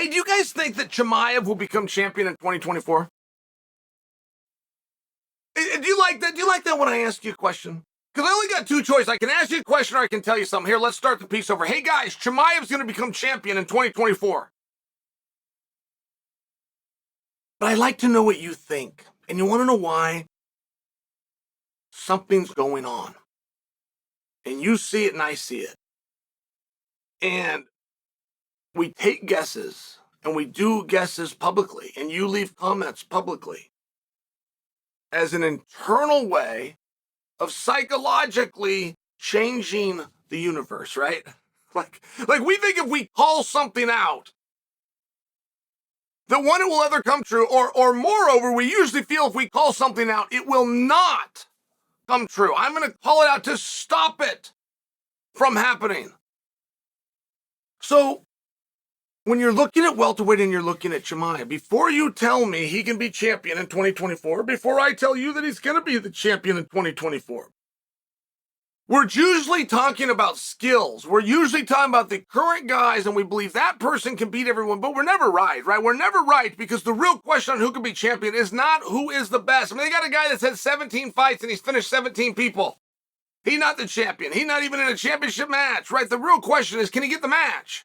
Hey, do you guys think that Chimaev will become champion in 2024? Do you like that? Do you like that when I ask you a question? Because I only got two choices. I can ask you a question or I can tell you something. Here, let's start the piece over. Hey, guys, Chimaev's going to become champion in 2024. But I'd like to know what you think. And you want to know why? Something's going on. And you see it and I see it. And we take guesses and we do guesses publicly. And you leave comments publicly as an internal way of psychologically changing the universe, right? Like we think if we call something out, that one, it will either come true, or moreover, we usually feel if we call something out, it will not come true. I'm going to call it out to stop it from happening. So when you're looking at welterweight and you're looking at Chimaev, before you tell me he can be champion in 2024, before I tell you that he's going to be the champion in 2024, we're usually talking about skills. We're usually talking about the current guys, and we believe that person can beat everyone, but we're never right? We're never right, because the real question on who can be champion is not who is the best. I mean, they got a guy that's had 17 fights and he's finished 17 people. He's not the champion. He's not even in a championship match, right? The real question is, can he get the match?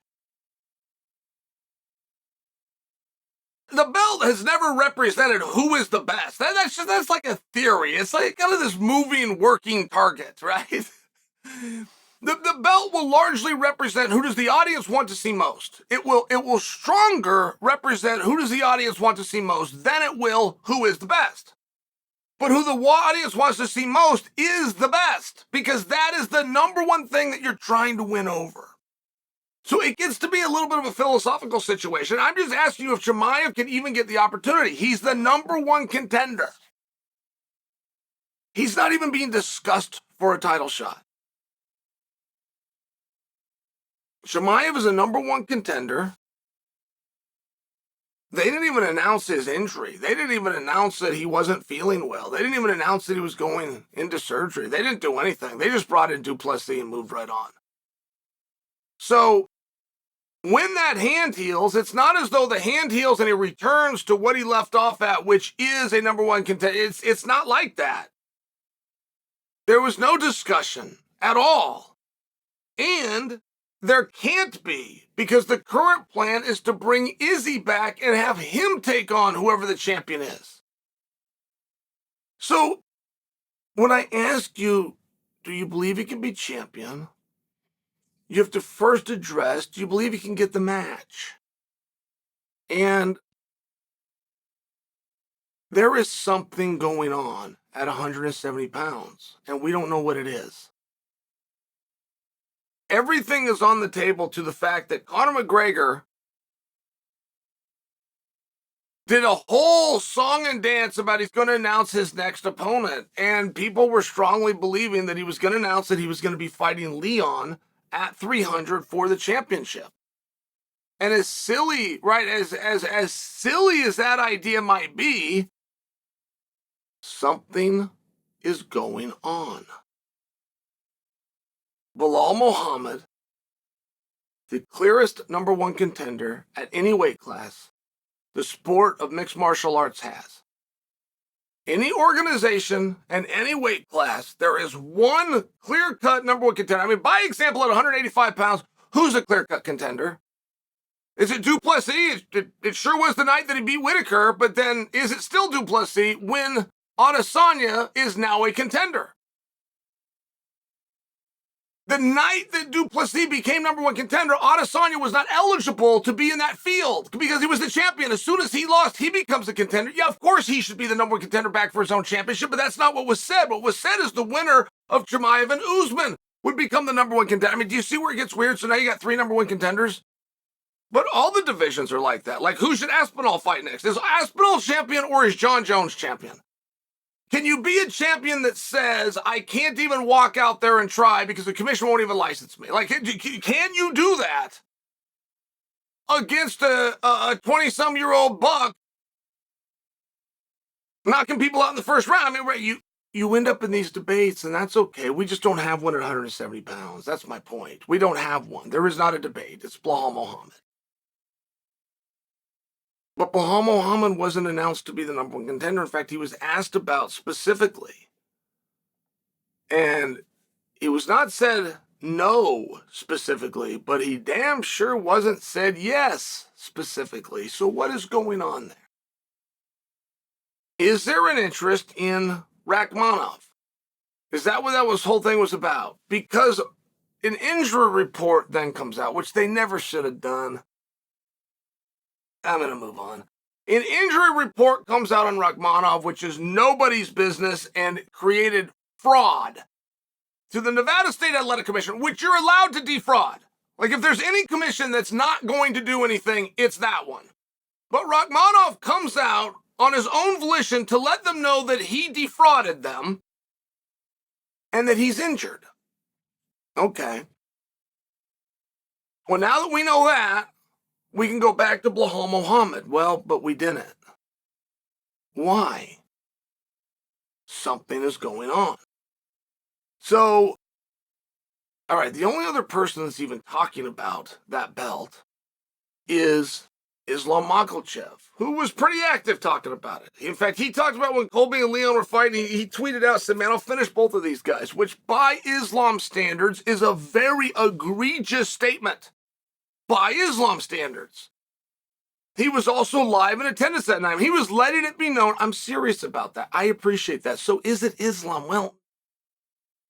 The belt has never represented who is the best. That's like a theory. It's like kind of this moving, working target, right? The belt will largely represent who does the audience want to see most. It will stronger represent who does the audience want to see most than it will who is the best. But who the audience wants to see most is the best, because that is the number one thing that you're trying to win over. So it gets to be a little bit of a philosophical situation. I'm just asking you if Chimaev can even get the opportunity. He's the number one contender. He's not even being discussed for a title shot. Chimaev is a number one contender. They didn't even announce his injury. They didn't even announce that he wasn't feeling well. They didn't even announce that he was going into surgery. They didn't do anything. They just brought in Duplessis and moved right on. So when that hand heals, it's not as though the hand heals and he returns to what he left off at, which is a number one contender. It's not like that. There was no discussion at all. And there can't be, because the current plan is to bring Izzy back and have him take on whoever the champion is. So when I ask you, do you believe he can be champion? You have to first address, do you believe he can get the match? And there is something going on at 170 pounds, and we don't know what it is. Everything is on the table to the fact that Conor McGregor did a whole song and dance about he's going to announce his next opponent, and people were strongly believing that he was going to announce that he was going to be fighting Leon at 300 for the championship. And as silly, right, as silly as that idea might be, something is going on. Bilal Muhammad, the clearest number one contender at any weight class the sport of mixed martial arts has. Any organization and any weight class, there is one clear-cut number one contender. I mean, by example, at 185 pounds, who's a clear-cut contender? Is it Duplessis? It sure was the night that he beat Whitaker, but then is it still Duplessis when Adesanya is now a contender? The night that Duplessis became number one contender, Adesanya was not eligible to be in that field because he was the champion. As soon as he lost, he becomes a contender. Yeah, of course he should be the number one contender back for his own championship, but that's not what was said. What was said is the winner of Chimaev and Usman would become the number one contender. I mean, do you see where it gets weird? So now you got three number one contenders? But all the divisions are like that. Like, who should Aspinall fight next? Is Aspinall champion or is Jon Jones champion? Can you be a champion that says, I can't even walk out there and try because the commission won't even license me? Like, can you do that against a 20-some-year-old buck knocking people out in the first round? I mean, right, you end up in these debates, and that's okay. We just don't have one at 170 pounds. That's my point. We don't have one. There is not a debate. It's Bilal Muhammad. But Belal Muhammad wasn't announced to be the number one contender. In fact, he was asked about specifically. And he was not said no specifically, but he damn sure wasn't said yes specifically. So what is going on there? Is there an interest in Rakhmonov? Is that what that whole thing was about? Because an injury report then comes out, which they never should have done. I'm going to move on. An injury report comes out on Rakhmonov, which is nobody's business and created fraud to the Nevada State Athletic Commission, which you're allowed to defraud. Like, if there's any commission that's not going to do anything, it's that one. But Rakhmonov comes out on his own volition to let them know that he defrauded them and that he's injured. Okay. Well, now that we know that, we can go back to Belal Muhammad. Well, but we didn't. Why? Something is going on. So, all right, the only other person that's even talking about that belt is Islam Makhachev, who was pretty active talking about it. In fact, he talked about when Colby and Leon were fighting, he tweeted out, said, man, I'll finish both of these guys, which by Islam standards is a very egregious statement. By Islam standards. He was also live in attendance that night. He was letting it be known, I'm serious about that. I appreciate that. So is it Islam? Well,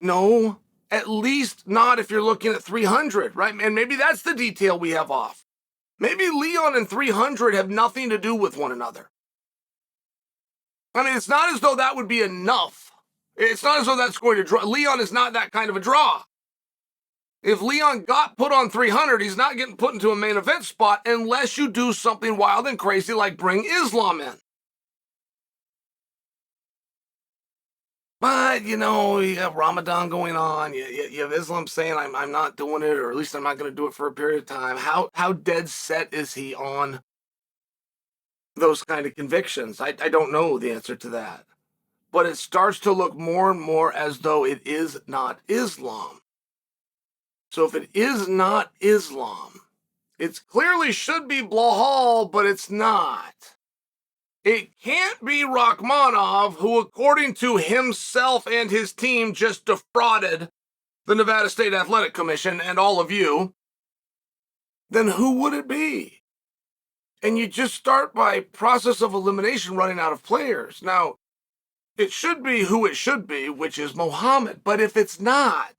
no, at least not if you're looking at 300, right? And maybe that's the detail we have off. Maybe Leon and 300 have nothing to do with one another. I mean, it's not as though that would be enough. It's not as though that's going to draw. Leon is not that kind of a draw. If Leon got put on 300, he's not getting put into a main event spot unless you do something wild and crazy like bring Islam in. But, you know, you have Ramadan going on. You have Islam saying, I'm not doing it, or at least I'm not going to do it for a period of time. How dead set is he on those kind of convictions? I don't know the answer to that. But it starts to look more and more as though it is not Islam. So if it is not Islam, it clearly should be Belal, but it's not. It can't be Rakhmonov, who, according to himself and his team, just defrauded the Nevada State Athletic Commission and all of you. Then who would it be? And you just start by process of elimination running out of players. Now, it should be who it should be, which is Muhammad. But if it's not,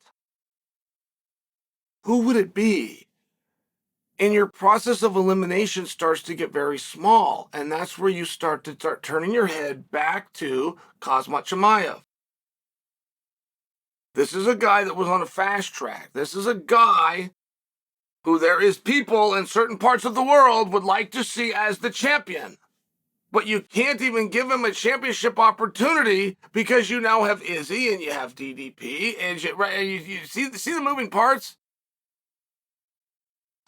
who would it be? And your process of elimination starts to get very small. And that's where you start turning your head back to Khamzat Chimaev. This is a guy that was on a fast track. This is a guy who there is people in certain parts of the world would like to see as the champion. But you can't even give him a championship opportunity because you now have Izzy and you have DDP. And you see the moving parts?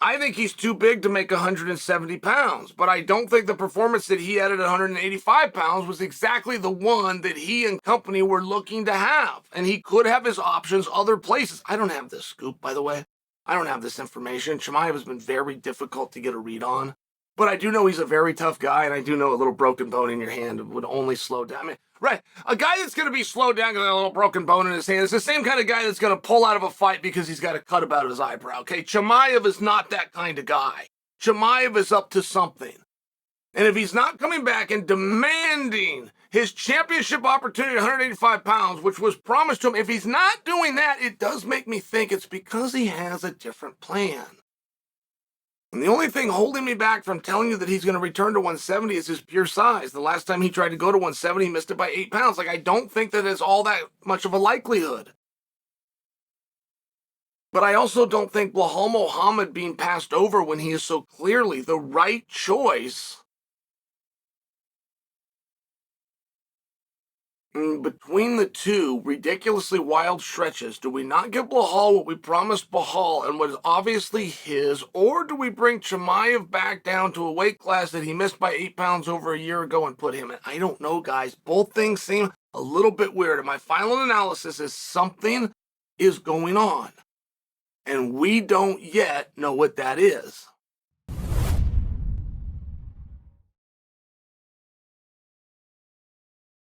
I think he's too big to make 170 pounds, but I don't think the performance that he had at 185 pounds was exactly the one that he and company were looking to have. And he could have his options other places. I don't have this scoop, by the way. I don't have this information. Chimaev has been very difficult to get a read on, but I do know he's a very tough guy, and I do know a little broken bone in your hand would only slow down. I mean, right, a guy that's going to be slowed down because of a little broken bone in his hand is the same kind of guy that's going to pull out of a fight because he's got a cut about his eyebrow, okay? Chimaev is not that kind of guy. Chimaev is up to something. And if he's not coming back and demanding his championship opportunity at 185 pounds, which was promised to him, if he's not doing that, it does make me think it's because he has a different plan. And the only thing holding me back from telling you that he's going to return to 170 is his pure size. The last time he tried to go to 170, he missed it by 8 pounds. Like, I don't think that it's all that much of a likelihood. But I also don't think Belal Muhammad being passed over when he is so clearly the right choice. Between the two ridiculously wild stretches, do we not give Belal what we promised Belal and what is obviously his, or do we bring Chimaev back down to a weight class that he missed by 8 pounds over a year ago and put him in? I don't know, guys. Both things seem a little bit weird. And my final analysis is something is going on, and we don't yet know what that is.